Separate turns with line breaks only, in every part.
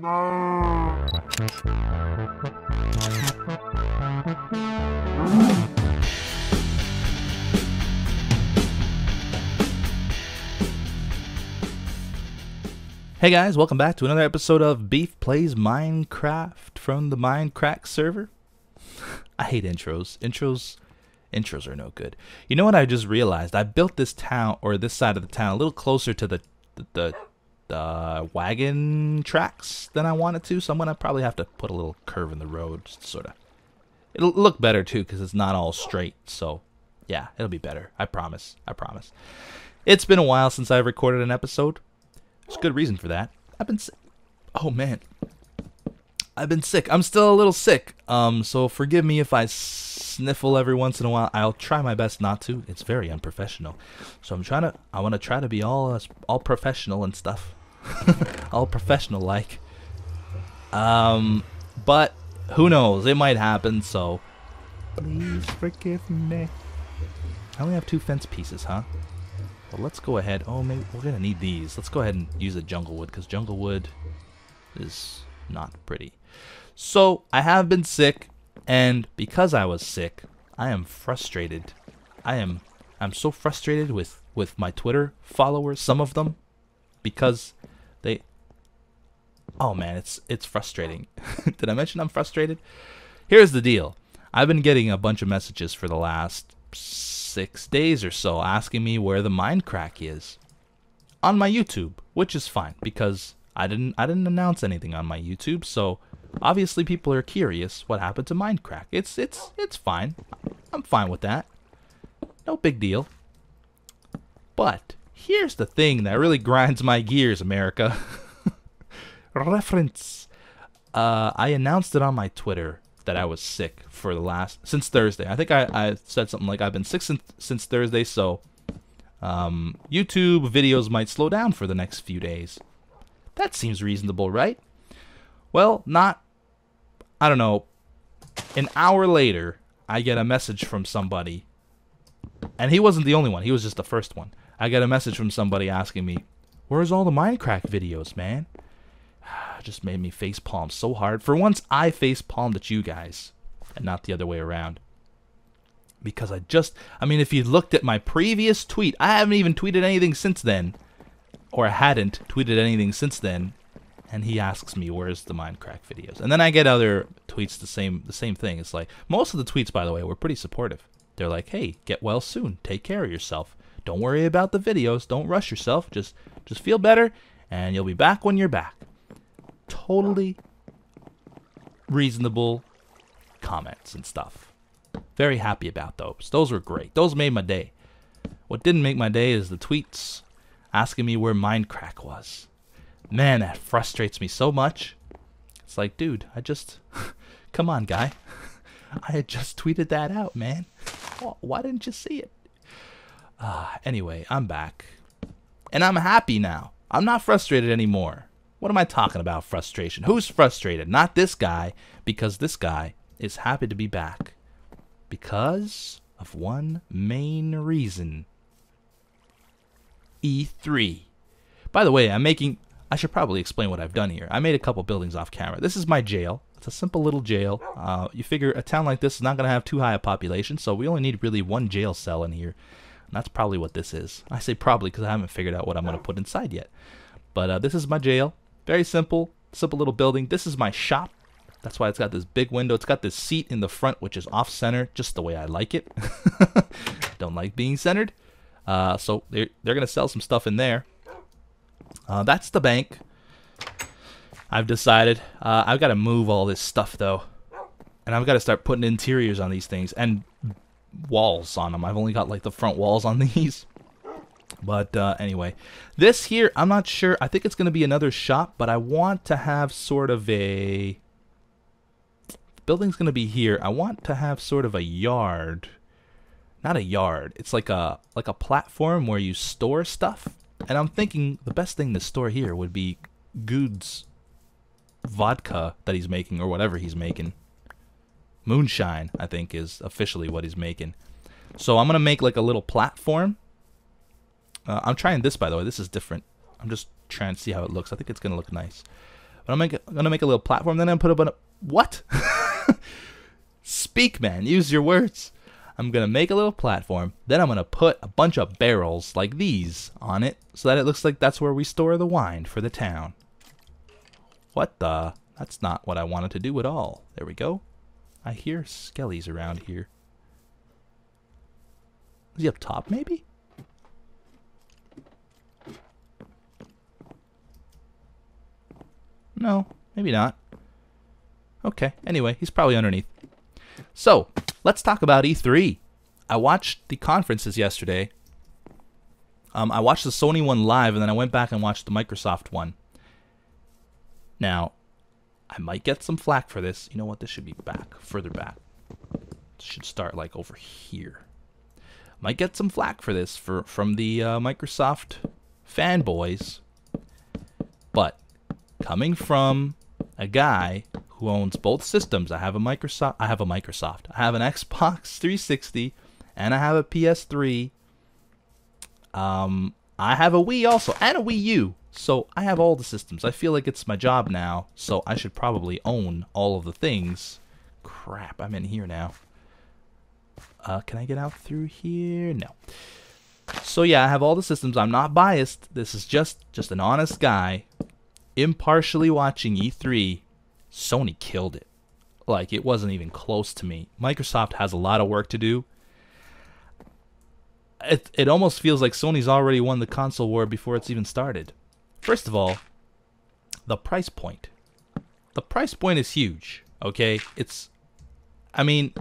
Hey guys, welcome back to another episode of Beef Plays Minecraft from the Mindcrack Server. I hate intros. Intros are no good. You know what I just realized? I built this town, or this side of the town, a little closer to the wagon tracks than I wanted to, so I'm gonna probably have to put a little curve in the road, just sort of. It'll look better too, because it's not all straight. So, yeah, it'll be better. I promise. I promise. It's been a while since I've recorded an episode. There's a good reason for that. I've been sick. Oh man, I've been sick. I'm still a little sick. So forgive me if I sniffle every once in a while. I'll try my best not to. It's very unprofessional. So I want to try to be all professional and stuff, all professional like. But who knows? It might happen. So please forgive me. I only have 2 fence pieces, huh? Well, let's go ahead. Oh, maybe we're gonna need these. Let's go ahead and use the jungle wood, because jungle wood is not pretty. So I have been sick, and because I was sick, I am frustrated. I'm so frustrated with my Twitter followers, some of them, because they. Oh man, it's frustrating. Did I mention I'm frustrated? Here's the deal. I've been getting a bunch of messages for the last 6 days or so asking me where the Mindcrack is on my YouTube, which is fine because I didn't announce anything on my YouTube, so obviously people are curious what happened to Mindcrack. It's fine. I'm fine with that. No big deal. But here's the thing that really grinds my gears, America. Reference. I announced it on my Twitter that I was sick for since Thursday. I think I said something like I've been sick since Thursday, so YouTube videos might slow down for the next few days. That seems reasonable, right? Well, I don't know. An hour later, I get a message from somebody, and he wasn't the only one. He was just the first one. I get a message from somebody asking me, "Where's all the Minecraft videos, man?" Just made me face palm so hard. For once, I face palmed at you guys and not the other way around. Because I mean, if you looked at my previous tweet, I haven't even tweeted anything since then. Or I hadn't tweeted anything since then. And he asks me, where's the Minecraft videos? And then I get other tweets the same thing. It's like, most of the tweets, by the way, were pretty supportive. They're like, hey, get well soon. Take care of yourself. Don't worry about the videos. Don't rush yourself. Just feel better, and you'll be back when you're back. Totally reasonable comments and stuff. Very happy about those. Those were great. Those made my day. What didn't make my day is the tweets asking me where Mindcrack was. Man, that frustrates me so much. It's like, dude, come on, guy. I had just tweeted that out, man. Why didn't you see it? Anyway, I'm back. And I'm happy now. I'm not frustrated anymore. What am I talking about, frustration? Who's frustrated? Not this guy, because this guy is happy to be back. Because of one main reason. E3. By the way, I should probably explain what I've done here. I made a couple buildings off camera. This is my jail. It's a simple little jail. You figure a town like this is not going to have too high a population, so we only need really 1 jail cell in here. And that's probably what this is. I say probably because I haven't figured out what I'm going to put inside yet. But this is my jail. Very simple little building. This is my shop. That's why it's got this big window. It's got this seat in the front, which is off-center, just the way I like it. Don't like being centered. So they're going to sell some stuff in there. That's the bank. I've decided. I've got to move all this stuff, though. And I've got to start putting interiors on these things. And walls on them. I've only got, like, the front walls on these. But anyway, this here, I'm not sure. I think it's going to be another shop, but I want to have sort of a... The building's going to be here. I want to have sort of a yard. Not a yard. It's like a platform where you store stuff. And I'm thinking the best thing to store here would be Good's vodka that he's making, or whatever he's making. Moonshine, I think, is officially what he's making. So I'm going to make like a little platform. I'm trying this, by the way. This is different. I'm just trying to see how it looks. I think it's going to look nice. But I'm gonna make a little platform. Then I'm gonna put up what? Speak, man. Use your words. I'm gonna make a little platform. Then I'm gonna put a bunch of barrels like these on it, so that it looks like that's where we store the wine for the town. What the? That's not what I wanted to do at all. There we go. I hear skellies around here. Is he up top, maybe? No, maybe not. Okay, anyway, he's probably underneath. So, let's talk about E3. I watched the conferences yesterday. I watched the Sony one live, and then I went back and watched the Microsoft one. Now, I might get some flack for this. You know what? This should be back, further back. This should start like over here. Might get some flack for this from the Microsoft fanboys. But coming from a guy who owns both systems, I have an Xbox 360 and I have a PS3. I have a Wii also and a Wii U. So I have all the systems. I feel like it's my job now, so I should probably own all of the things. Crap, I'm in here now. Can I get out through here? No. So yeah, I have all the systems. I'm not biased. This is just an honest guy impartially watching E3. Sony killed it. Like, it wasn't even close to me. Microsoft has a lot of work to do. It almost feels like Sony's already won the console war before it's even started. First of all, the price point. The price point is huge, okay? I mean,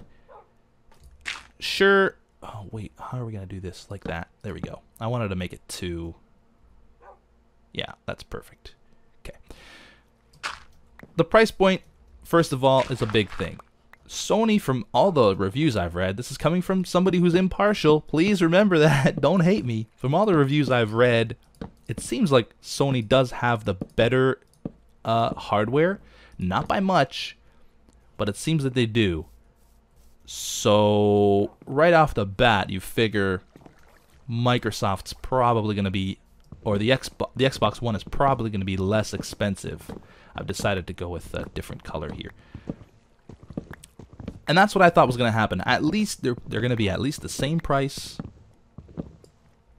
sure. Oh, wait, how are we going to do this? Like that. There we go. I wanted to make it 2. Yeah, that's perfect. Okay. The price point, first of all, is a big thing. Sony, from all the reviews I've read, this is coming from somebody who's impartial. Please remember that. Don't hate me. From all the reviews I've read, it seems like Sony does have the better hardware. Not by much, but it seems that they do. So, right off the bat, you figure Microsoft's probably going to be, or the Xbox One is probably going to be less expensive. I've decided to go with a different color here. And that's what I thought was going to happen. At least they're going to be at least the same price,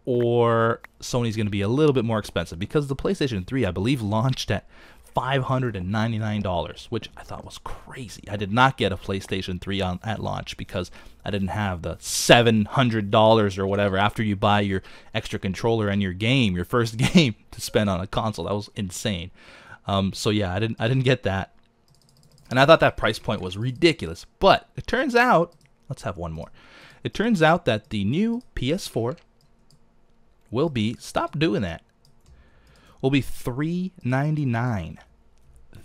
or Sony's going to be a little bit more expensive, because the PlayStation 3, I believe, launched at $599, which I thought was crazy. I did not get a PlayStation 3 at launch because I didn't have the $700 or whatever after you buy your extra controller and your game, your first game, to spend on a console. That was insane. So yeah, I didn't get that. And I thought that price point was ridiculous. But it turns out, let's have one more. It turns out that the new PS4 will be, stop doing that, will be $399.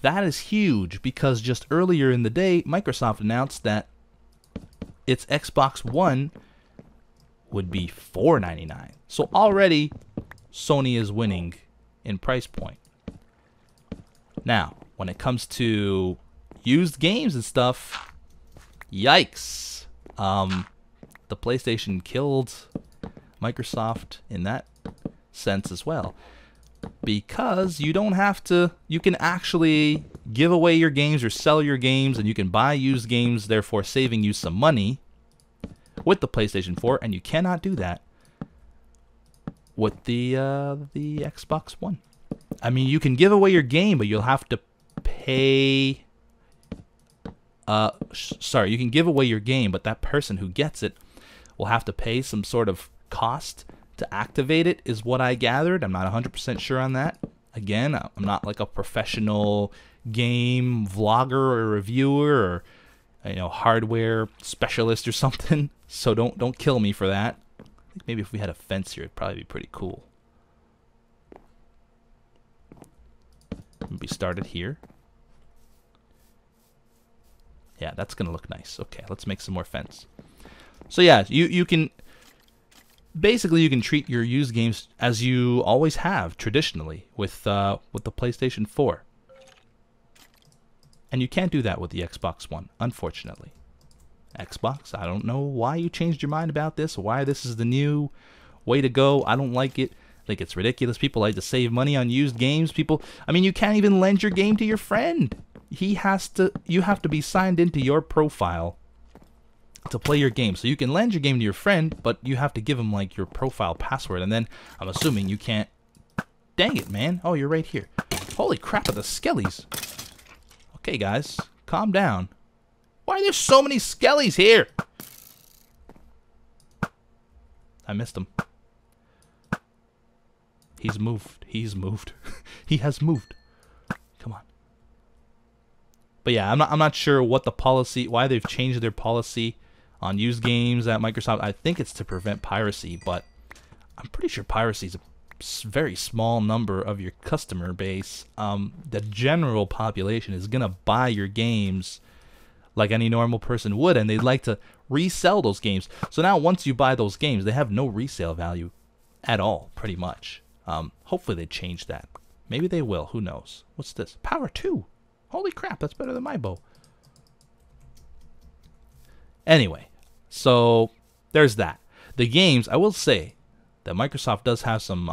That is huge, because just earlier in the day, Microsoft announced that its Xbox One would be $499. So already, Sony is winning in price point. Now, when it comes to used games and stuff, yikes. The PlayStation killed Microsoft in that sense as well, because you don't have to, you can actually give away your games or sell your games, and you can buy used games, therefore saving you some money with the PlayStation 4, and you cannot do that with the Xbox One. I mean, you can give away your game, but you'll have to pay. Sorry, you can give away your game, but that person who gets it will have to pay some sort of cost to activate it, is what I gathered. I'm not 100% sure on that. Again, I'm not like a professional game vlogger or reviewer or hardware specialist or something. So don't kill me for that. I think maybe if we had a fence here, it'd probably be pretty cool. We started here. Yeah, that's gonna look nice. Okay, let's make some more fence. So yeah, you can basically, you can treat your used games as you always have traditionally with the PlayStation 4, and you can't do that with the Xbox One, unfortunately. Xbox, I don't know why you changed your mind about this, why this is the new way to go. I don't like it. think it's ridiculous. People like to save money on used games. People, I mean, you can't even lend your game to your friend. You have to be signed into your profile to play your game. So you can lend your game to your friend, but you have to give him like your profile password, and then I'm assuming you can't. Dang it, man. Oh, you're right here. Holy crap, are the skellies. Okay, guys, calm down. Why are there so many skellies here? I missed him. He's moved. He's moved. He has moved. Come on. But yeah, I'm not sure what the policy, why they've changed their policy on used games at Microsoft. I think it's to prevent piracy, but I'm pretty sure piracy is a very small number of your customer base. The general population is gonna buy your games like any normal person would, and they'd like to resell those games. So now once you buy those games, they have no resale value at all, pretty much. Hopefully they change that. Maybe they will. Who knows? What's this? Power 2. Holy crap, that's better than my bow. Anyway, so there's that. The games, I will say that Microsoft does have some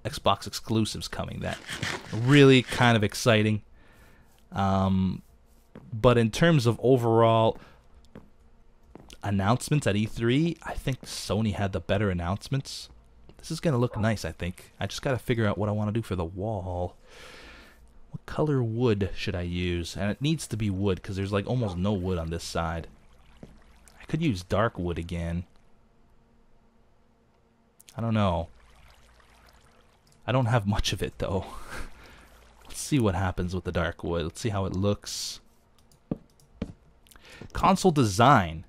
Xbox exclusives coming that are really kind of exciting. But in terms of overall announcements at E3, I think Sony had the better announcements. This is going to look nice, I think. I just got to figure out what I want to do for the wall. What color wood should I use? And it needs to be wood because there's like almost no wood on this side. I could use dark wood again. I don't know. I don't have much of it though. Let's see what happens with the dark wood. Let's see how it looks. Console design.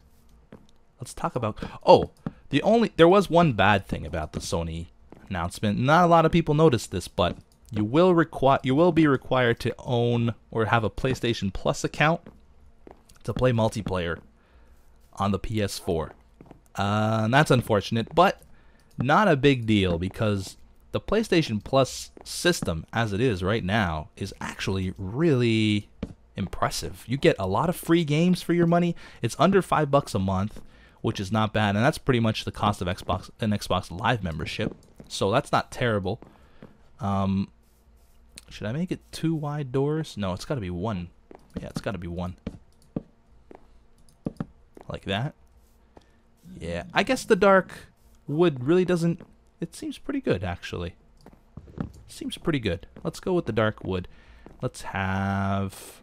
Let's talk about... Oh, there was one bad thing about the Sony announcement. Not a lot of people noticed this, but you will be required to own or have a PlayStation Plus account to play multiplayer on the PS4. And that's unfortunate, but not a big deal because the PlayStation Plus system, as it is right now, is actually really impressive. You get a lot of free games for your money. It's under $5 a month, which is not bad, and that's pretty much the cost of an Xbox Live membership. So that's not terrible. Should I make it 2 wide doors? No, it's got to be 1. Yeah, it's got to be 1. Like that. Yeah, I guess the dark wood really doesn't... It seems pretty good, actually. Seems pretty good. Let's go with the dark wood. Let's have...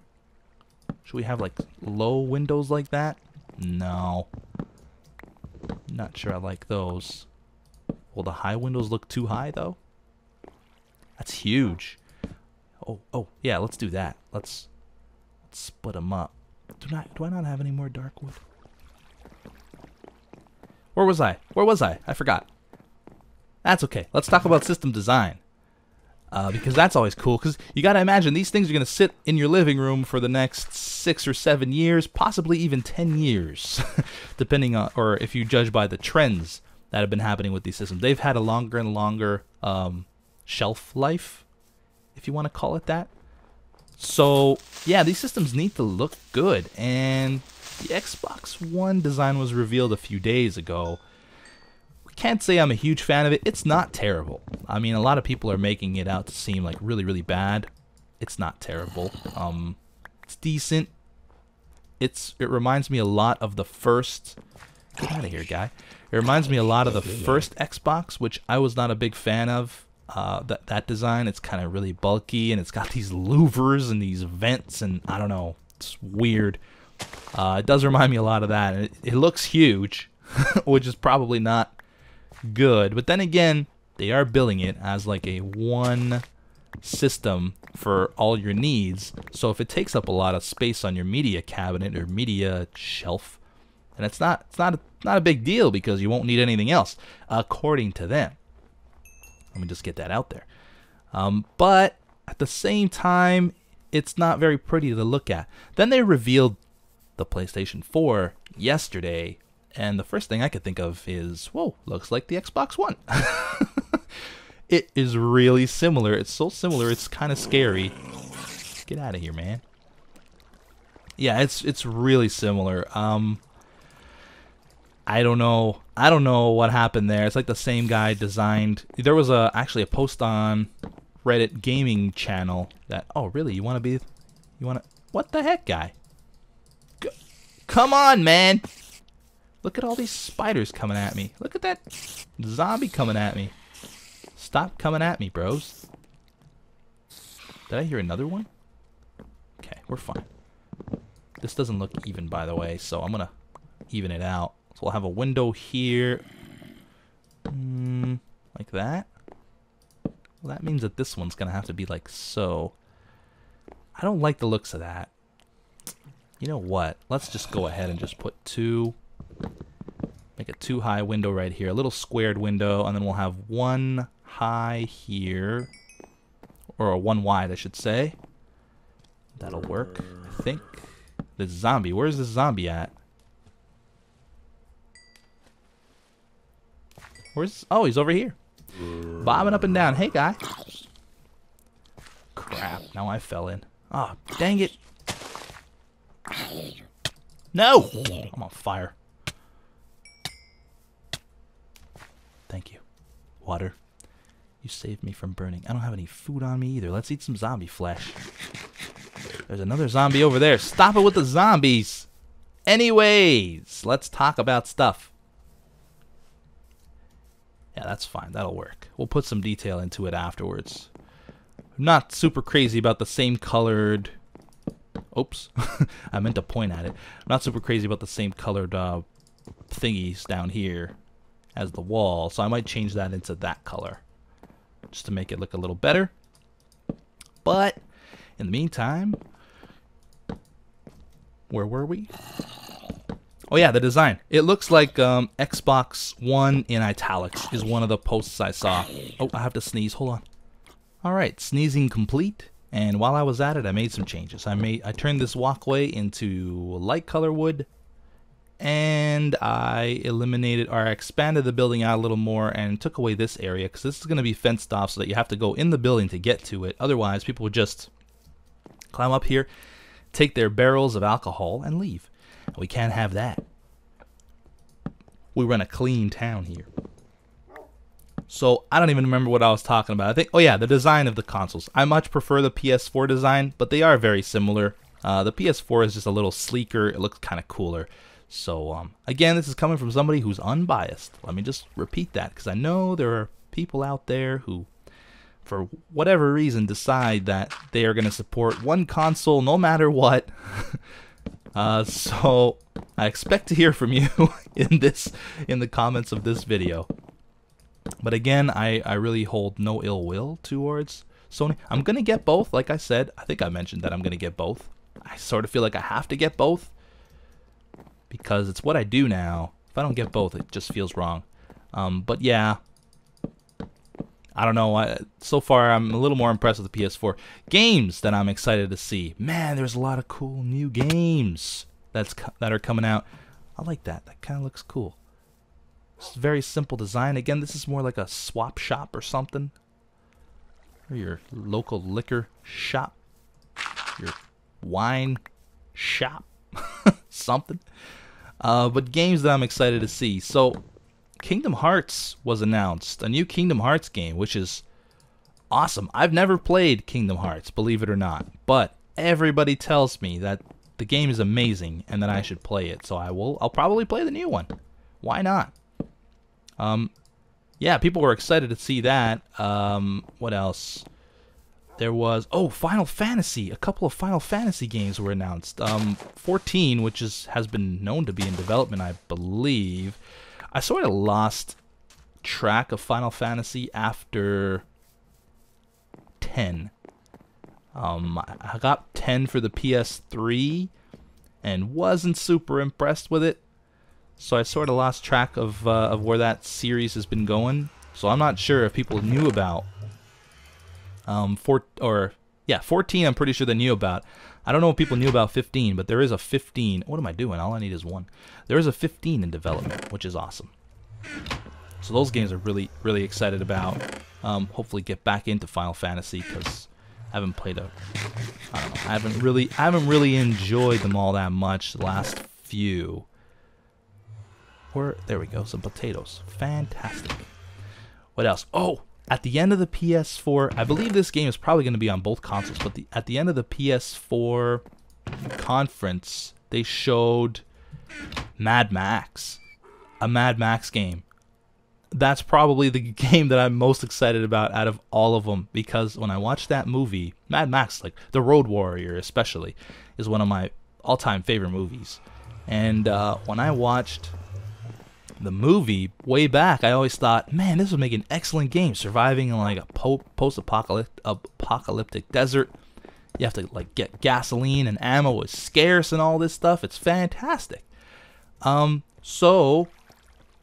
Should we have, like, low windows like that? No. Not sure I like those. Will the high windows look too high, though? That's huge. Oh, yeah, let's do that. Let's split them up. Do I not have any more dark wood? Where was I? I forgot. That's okay. Let's talk about system design. Because that's always cool. Because you got to imagine these things are going to sit in your living room for the next 6 or 7 years, possibly even 10 years, depending on, or if you judge by the trends that have been happening with these systems. They've had a longer and longer shelf life, if you want to call it that. So yeah, these systems need to look good. And the Xbox One design was revealed a few days ago. Can't say I'm a huge fan of it. It's not terrible. I mean, a lot of people are making it out to seem like really, really bad. It's not terrible. It's decent. It reminds me a lot of the first... Get out of here, guy. It reminds me a lot of the first Xbox, which I was not a big fan of. That design, it's kind of really bulky, and it's got these louvers and these vents, and I don't know. It's weird. It does remind me a lot of that. And it looks huge, which is probably not good, but then again, they are billing it as like a one system for all your needs. So if it takes up a lot of space on your media cabinet or media shelf, and it's not a big deal because you won't need anything else, according to them. Let me just get that out there. But at the same time, it's not very pretty to look at. Then they revealed the PlayStation 4 yesterday. And the first thing I could think of is, whoa, looks like the Xbox One. It is really similar. It's so similar, it's kind of scary. Get out of here, man. Yeah, it's really similar. I don't know I don't know what happened there. It's like the same guy designed. There was actually a post on Reddit gaming channel that, oh really, you want to, what the heck, guy? Come on, man. Look at all these spiders coming at me. Look at that zombie coming at me. Stop coming at me, bros. Did I hear another one? Okay, we're fine. This doesn't look even, by the way, so I'm gonna even it out. So we'll have a window here. Like that. Well, that means that this one's gonna have to be like so. I don't like the looks of that. You know what? Let's just go ahead and just put make a 2 high window right here, a little squared window, and then we'll have 1 high here, or a 1 wide, I should say. That'll work, I think. This zombie, where's this zombie at? Oh, he's over here. Bobbing up and down. Hey, guy. Crap, now I fell in. Oh, dang it. No! I'm on fire. Thank you. Water. You saved me from burning. I don't have any food on me either. Let's eat some zombie flesh. There's another zombie over there. Stop it with the zombies! Anyways, let's talk about stuff. Yeah, that's fine. That'll work. We'll put some detail into it afterwards. I'm not super crazy about the same colored... Oops. I meant to point at it. I'm not super crazy about the same colored thingies down here as the wall, so I might change that into that color just to make it look a little better. But in the meantime, where were we? Oh yeah, the design. It looks like Xbox One in italics is one of the posts I saw. Oh, I have to sneeze. Hold on. Alright, sneezing complete. And while I was at it, I made some changes. I turned this walkway into light color wood, and I eliminated or expanded the building out a little more and took away this area because this is going to be fenced off so that you have to go in the building to get to it. Otherwise, people would just climb up here, take their barrels of alcohol, and leave. And we can't have that. We run a clean town here. So I don't even remember what I was talking about. I think, oh yeah, the design of the consoles. I much prefer the PS4 design, but they are very similar. The PS4 is just a little sleeker. It looks kind of cooler. So again, this is coming from somebody who's unbiased. Let me just repeat that because I know there are people out there who, for whatever reason, decide that they are going to support one console no matter what. So I expect to hear from you in the comments of this video. But again, I really hold no ill will towards Sony. I'm going to get both. Like I said, I think I mentioned that I'm going to get both. I sort of feel like I have to get both because it's what I do now. If I don't get both, it just feels wrong. But yeah, I don't know. So far, I'm a little more impressed with the PS4. Games that I'm excited to see. Man, there's a lot of cool new games that are coming out. I like that. That kind of looks cool. It's very simple design. Again, this is more like a swap shop or something. Or your local liquor shop. Your wine shop. Something. But games that I'm excited to see. So, Kingdom Hearts was announced. A new Kingdom Hearts game, which is awesome. I've never played Kingdom Hearts, believe it or not. But everybody tells me that the game is amazing and that I should play it. So I'll probably play the new one. Why not? Yeah, people were excited to see that. What else? There was, oh, Final Fantasy. A couple of Final Fantasy games were announced. 14, which has been known to be in development, I believe. I sort of lost track of Final Fantasy after 10. I got 10 for the PS3 and wasn't super impressed with it. So I sort of lost track of where that series has been going. So I'm not sure if people knew about 14. I'm pretty sure they knew about. I don't know if people knew about 15, but there is a 15. What am I doing? All I need is one. There is a 15 in development, which is awesome. So those games are really, really excited about. Hopefully get back into Final Fantasy because I haven't played I don't know. I haven't really enjoyed them all that much the last few. There we go, some potatoes. Fantastic. What else? Oh, at the end of the PS4, I believe this game is probably going to be on both consoles, but at the end of the PS4 conference, they showed Mad Max, a Mad Max game. That's probably the game that I'm most excited about out of all of them, because when I watched that movie, Mad Max, like The Road Warrior especially, is one of my all-time favorite movies. And when I watched the movie way back, I always thought, man, this would make an excellent game, surviving in like a post-apocalyptic desert. You have to like get gasoline and ammo is scarce and all this stuff. It's fantastic. So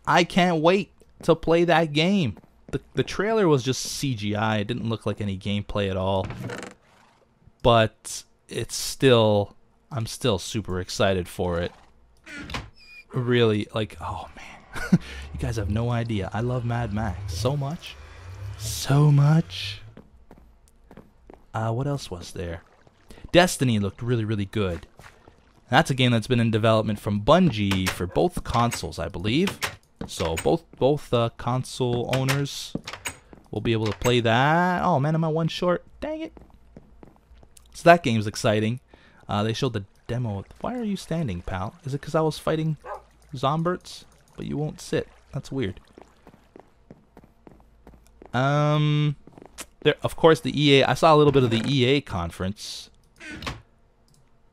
I can't wait to play that game. The trailer was just CGI. It didn't look like any gameplay at all. But it's still, I'm still super excited for it. Really, like, oh man. You guys have no idea. I love Mad Max so much. So much. What else was there? Destiny looked really, really good. That's a game that's been in development from Bungie for both consoles, I believe. So both console owners will be able to play that. Oh man, am I one short? Dang it. So that game's exciting. They showed the demo. Why are you standing, pal? Is it because I was fighting Zomberts? But you won't sit. That's weird. There, of course, the EA. I saw a little bit of the EA conference,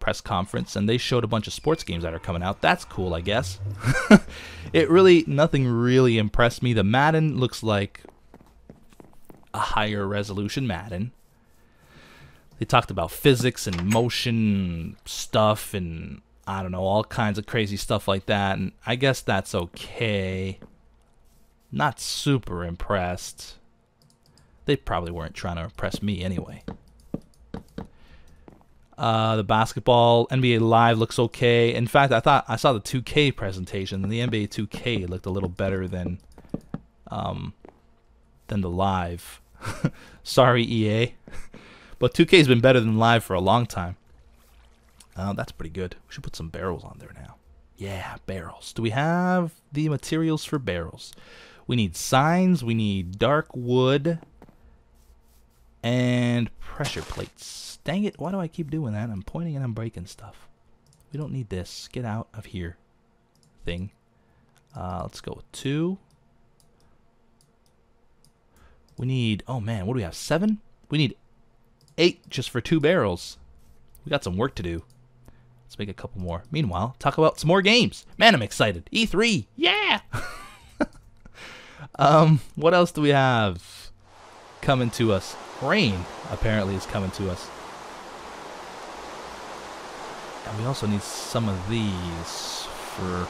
press conference, and they showed a bunch of sports games that are coming out. That's cool, I guess. Nothing really impressed me. The Madden looks like a higher resolution Madden. They talked about physics and motion stuff and I don't know, all kinds of crazy stuff like that, and I guess that's okay. Not super impressed. They probably weren't trying to impress me anyway. The basketball, NBA Live looks okay. In fact, I saw the 2K presentation, and the NBA 2K looked a little better than the Live. Sorry, EA. But 2K's been better than Live for a long time. That's pretty good. We should put some barrels on there now. Yeah, barrels. Do we have the materials for barrels? We need signs. We need dark wood. And pressure plates. Dang it, why do I keep doing that? I'm pointing and I'm breaking stuff. We don't need this. Get out of here. Thing. Let's go with 2. We need, oh man, what do we have? 7? We need 8 just for 2 barrels. We got some work to do. Let's make a couple more. Meanwhile, talk about some more games. Man, I'm excited. E3, yeah! What else do we have coming to us? Rain, apparently, is coming to us. And we also need some of these for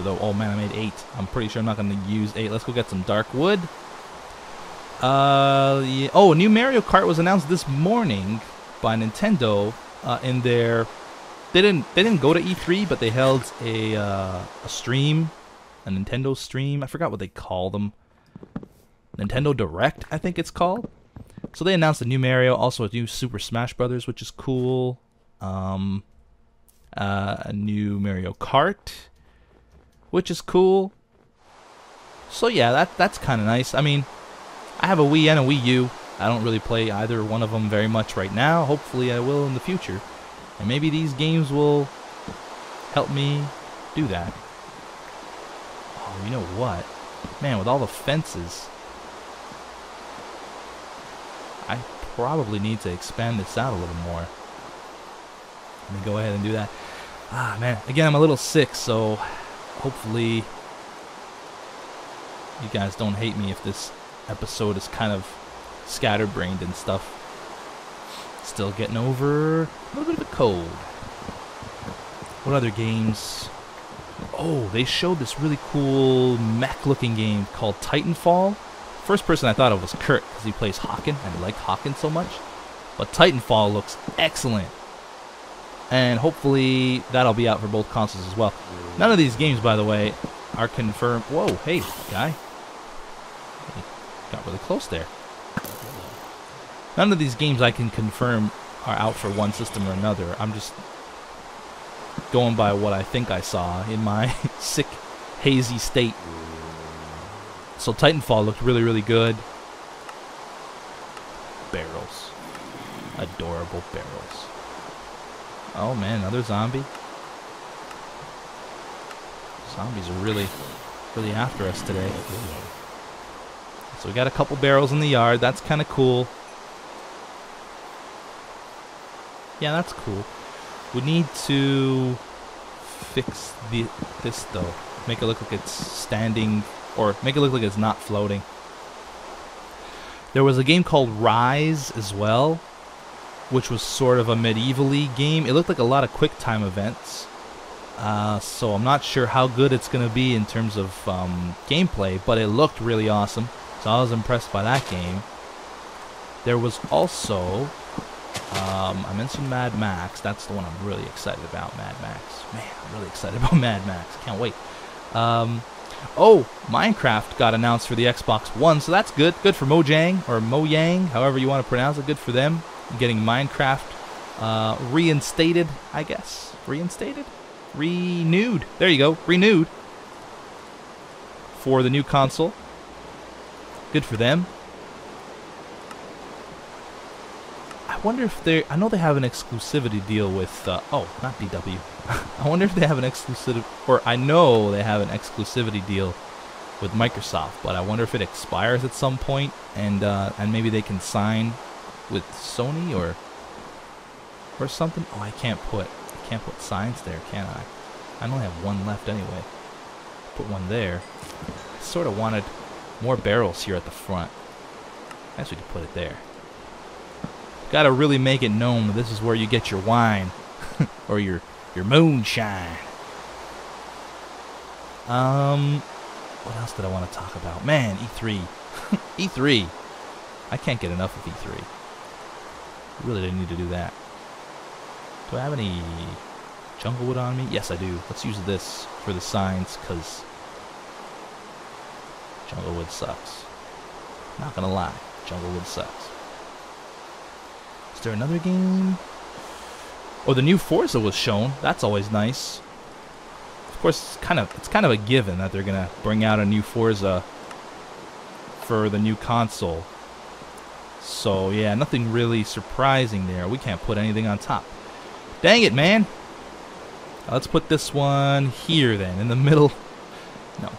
the, oh man, I made 8. I'm pretty sure I'm not going to use 8. Let's go get some dark wood. Yeah. Oh, a new Mario Kart was announced this morning by Nintendo in their, they didn't go to E3, but they held a stream, a Nintendo stream. I forgot what they call them. Nintendo Direct, I think it's called. So they announced a new Mario, also a new Super Smash Brothers, which is cool. A new Mario Kart, which is cool. So yeah, that's kind of nice. I mean, I have a Wii and a Wii U. I don't really play either one of them very much right now. Hopefully I will in the future. And maybe these games will help me do that. Oh, you know what? Man, with all the fences, I probably need to expand this out a little more. Let me go ahead and do that. Ah, man. Again, I'm a little sick, so hopefully you guys don't hate me if this episode is kind of scatterbrained and stuff. Still getting over a little bit of a cold. What other games? Oh, they showed this really cool mech-looking game called Titanfall. First person I thought of was Kurt, because he plays Hawken, and I like Hawken so much. But Titanfall looks excellent. And hopefully that'll be out for both consoles as well. None of these games, by the way, are confirmed. Whoa, hey, guy. Got really close there. None of these games I can confirm are out for one system or another. I'm just going by what I think I saw in my sick, hazy state. So Titanfall looked really, really good. Barrels. Adorable barrels. Oh man, another zombie. Zombies are really, really after us today. So we got a couple barrels in the yard. That's kind of cool. Yeah, that's cool. We need to fix this though. Make it look like it's standing, or make it look like it's not floating. There was a game called Rise as well, which was sort of a medieval-y game. It looked like a lot of quick time events. So I'm not sure how good it's going to be in terms of gameplay, but it looked really awesome. So I was impressed by that game. There was also, I mentioned Mad Max. That's the one I'm really excited about, Mad Max. Man, I'm really excited about Mad Max. Can't wait. Oh, Minecraft got announced for the Xbox One, so that's good. Good for Mojang, or Mojang, however you want to pronounce it. Good for them. Getting Minecraft reinstated, I guess. Reinstated? Renewed. There you go. Renewed. For the new console. Good for them. I wonder if they... I know they have an exclusivity deal with... oh, not DW. I wonder if they have an exclusive... Or I know they have an exclusivity deal with Microsoft, but I wonder if it expires at some point, and maybe they can sign with Sony or something. Oh, I can't put signs there, can I? I only have one left anyway. Put one there. I sort of wanted more barrels here at the front. I guess we could put it there. Gotta really make it known that this is where you get your wine or your moonshine. What else did I want to talk about? Man, E3. E3. I can't get enough of E3. Really didn't need to do that. Do I have any jungle wood on me? Yes, I do. Let's use this for the signs, because jungle wood sucks. Not gonna lie, jungle wood sucks. Is there another game? Oh, the new Forza was shown. That's always nice. Of course, it's kind of a given that they're gonna bring out a new Forza for the new console. So yeah, nothing really surprising there. We can't put anything on top. Dang it, man. Let's put this one here then, in the middle. No.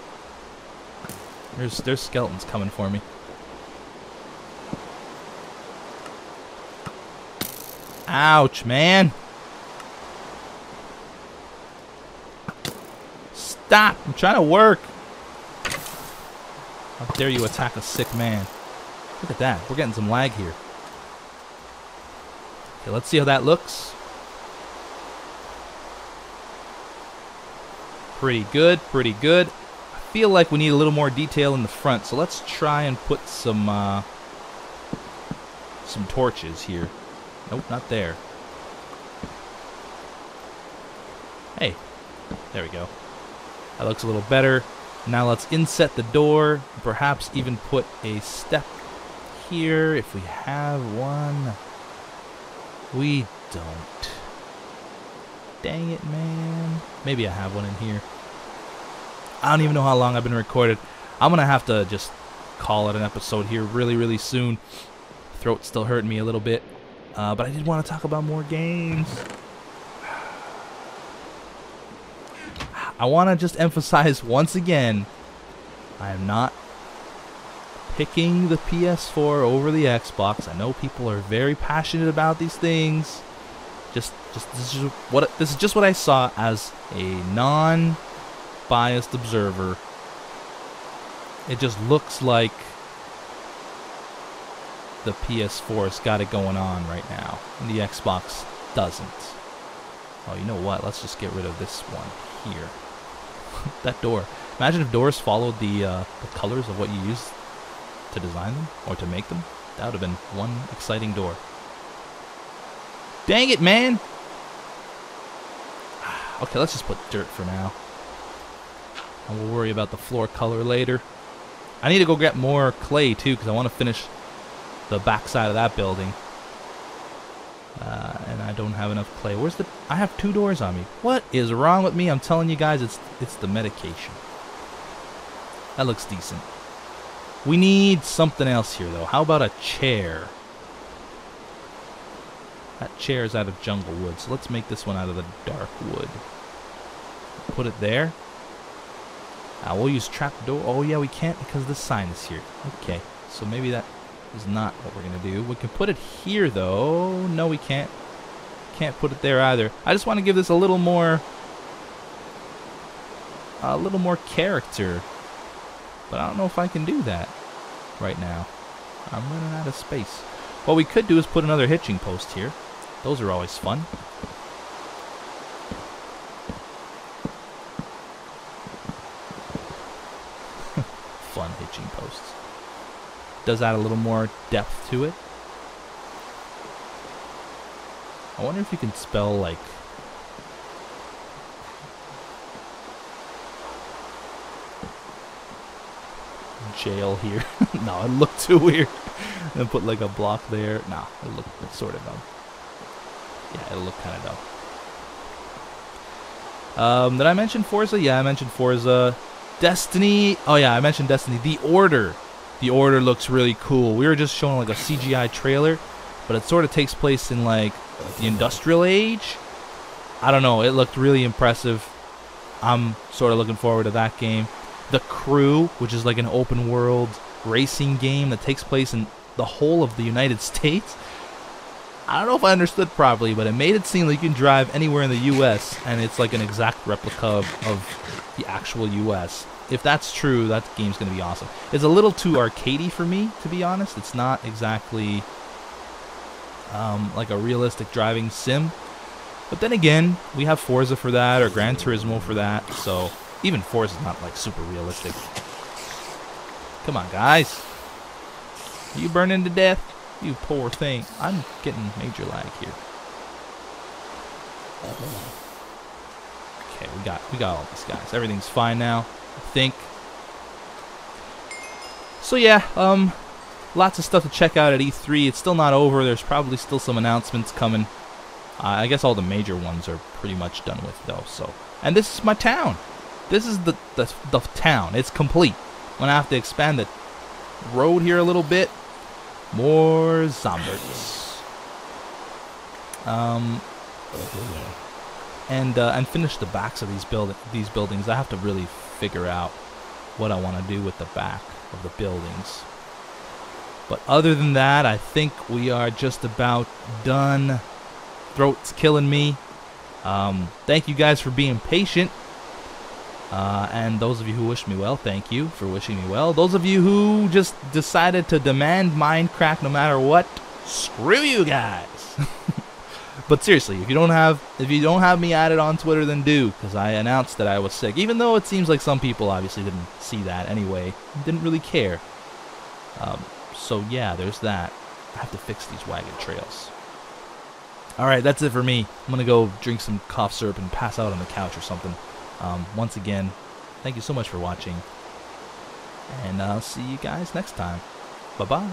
There's skeletons coming for me. Ouch, man. Stop! I'm trying to work. How dare you attack a sick man? Look at that. We're getting some lag here. Okay, let's see how that looks. Pretty good, pretty good. I feel like we need a little more detail in the front, so let's try and put some torches here. Nope, not there. Hey, there we go. That looks a little better. Now let's inset the door, perhaps even put a step here if we have one. We don't. Dang it, man. Maybe I have one in here. I don't even know how long I've been recorded. I'm gonna have to just call it an episode here really, really soon. Throat's still hurting me a little bit. But I did want to talk about more games. I want to just emphasize once again, I am not picking the PS4 over the Xbox. I know people are very passionate about these things. This is just what I saw as a non-biased observer. It just looks like the PS4's got it going on right now, and the Xbox doesn't. Oh, you know what? Let's just get rid of this one here. That door. Imagine if doors followed the colors of what you used to design them or to make them. That would have been one exciting door. Dang it, man! Okay, let's just put dirt for now. And we'll worry about the floor color later. I need to go get more clay, too, because I want to finish the back side of that building. And I don't have enough clay. Where's the... I have 2 doors on me. What is wrong with me? I'm telling you guys, it's the medication. That looks decent. We need something else here, though. How about a chair? That chair is out of jungle wood, so let's make this one out of the dark wood. Put it there. We'll use trapdoor. Oh, yeah, we can't because this sign is here. Okay, so maybe that is not what we're going to do. We can put it here, though. No, we can't. Can't put it there either. I just want to give this a little more character. But I don't know if I can do that right now. I'm running out of space. What we could do is put another hitching post here. Those are always fun. Fun hitching posts. Does add a little more depth to it. I wonder if you can spell like jail here. No, it looked too weird. And put like a block there. Nah, it looked sort of dumb. Yeah, it'll look kind of dumb. Did I mention Forza? Yeah, I mentioned Forza. Destiny. Oh yeah, I mentioned Destiny. The Order. The Order looks really cool. We were just showing like a CGI trailer, but it sort of takes place in like the industrial age. I don't know. It looked really impressive. I'm sort of looking forward to that game. The Crew, which is like an open world racing game that takes place in the whole of the United States. I don't know if I understood properly, but it made it seem like you can drive anywhere in the U.S. and it's like an exact replica of the actual U.S. If that's true, that game's going to be awesome. It's a little too arcadey for me, to be honest. It's not exactly like a realistic driving sim. But then again, we have Forza for that, or Gran Turismo for that, so even Forza's not like super realistic. Come on, guys. Are you burning to death? You poor thing. I'm getting major lag here. Okay, we got all these guys. Everything's fine now, I think. So yeah, lots of stuff to check out at E3. It's still not over. There's probably still some announcements coming. I guess all the major ones are pretty much done with though. So, and this is my town. This is the town. It's complete. I'm gonna have to expand the road here a little bit. More zombies. And finish the backs of these buildings. I have to really figure out what I want to do with the back of the buildings. But other than that, I think we are just about done. Throat's killing me. Thank you guys for being patient. And those of you who wish me well, thank you for wishing me well. Those of you who just decided to demand Mindcrack no matter what, screw you guys. But seriously, if you don't have me added on Twitter, then do, because I announced that I was sick. Even though it seems like some people obviously didn't see that anyway, didn't really care. So yeah, there's that. I have to fix these wagon trails. Alright, that's it for me. I'm gonna go drink some cough syrup and pass out on the couch or something. Once again, thank you so much for watching, and I'll see you guys next time. Bye-bye.